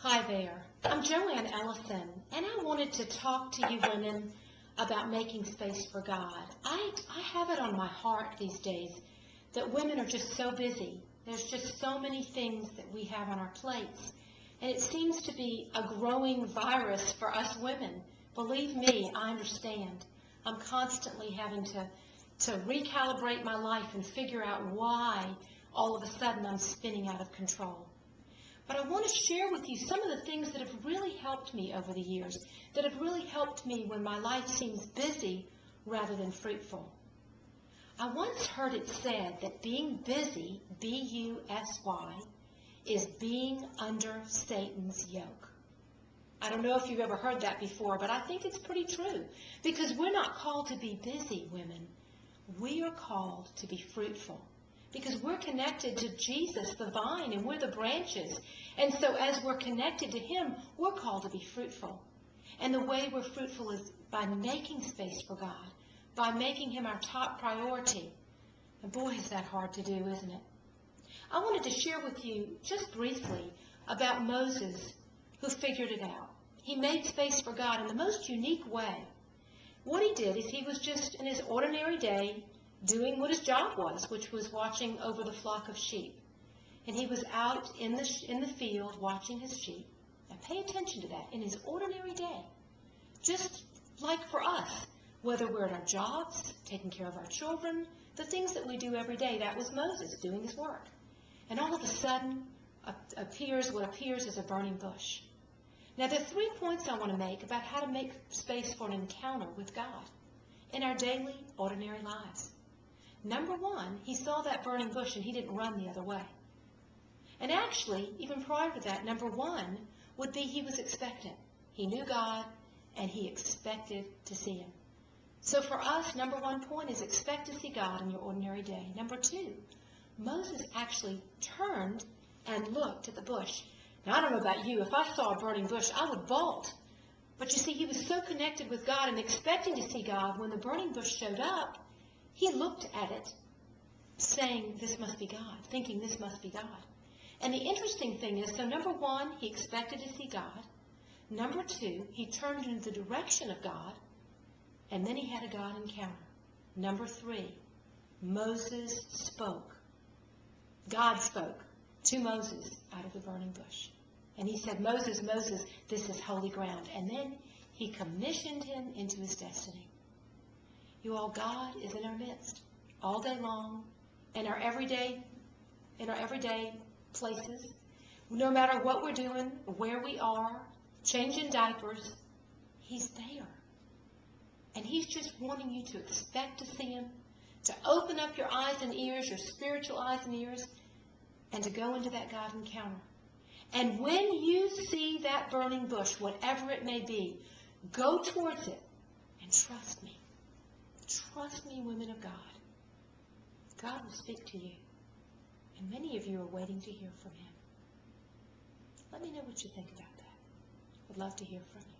Hi there, I'm Joanne Ellison, and I wanted to talk to you women about making space for God. I have it on my heart these days that women are just so busy. There's just so many things that we have on our plates, and it seems to be a growing virus for us women. Believe me, I understand. I'm constantly having to recalibrate my life and figure out why all of a sudden I'm spinning out of control. But I want to share with you some of the things that have really helped me over the years, that have really helped me when my life seems busy rather than fruitful. I once heard it said that being busy, B-U-S-Y, is being under Satan's yoke. I don't know if you've ever heard that before, but I think it's pretty true, because we're not called to be busy women. We are called to be fruitful, because we're connected to Jesus, the vine, and we're the branches. And so as we're connected to Him, we're called to be fruitful. And the way we're fruitful is by making space for God, by making Him our top priority. And boy, is that hard to do, isn't it? I wanted to share with you just briefly about Moses, who figured it out. He made space for God in the most unique way. What he did is he was just in his ordinary day doing what his job was, which was watching over the flock of sheep. And he was out in the field watching his sheep. Now pay attention to that, in his ordinary day. Just like for us, whether we're at our jobs, taking care of our children, the things that we do every day, that was Moses doing his work. And all of a sudden appears what appears as a burning bush. Now there are 3 points I want to make about how to make space for an encounter with God in our daily, ordinary lives. Number 1, he saw that burning bush and he didn't run the other way. And actually, even prior to that, number 1 would be he was expectant. He knew God and he expected to see Him. So for us, number 1 point is expect to see God in your ordinary day. Number 2, Moses actually turned and looked at the bush. Now I don't know about you, if I saw a burning bush, I would bolt. But you see, he was so connected with God and expecting to see God, when the burning bush showed up, he looked at it, saying, this must be God, thinking this must be God. And the interesting thing is, so number 1, he expected to see God. Number 2, he turned in the direction of God, and then he had a God encounter. Number 3, Moses spoke. God spoke to Moses out of the burning bush. And he said, Moses, Moses, this is holy ground. And then he commissioned him into his destiny. You all, God is in our midst all day long, in our everyday places. No matter what we're doing, where we are, changing diapers, He's there. And He's just wanting you to expect to see Him, to open up your eyes and ears, your spiritual eyes and ears, and to go into that God encounter. And when you see that burning bush, whatever it may be, go towards it and trust me. Trust me, women of God. God will speak to you. And many of you are waiting to hear from Him. Let me know what you think about that. I'd love to hear from you.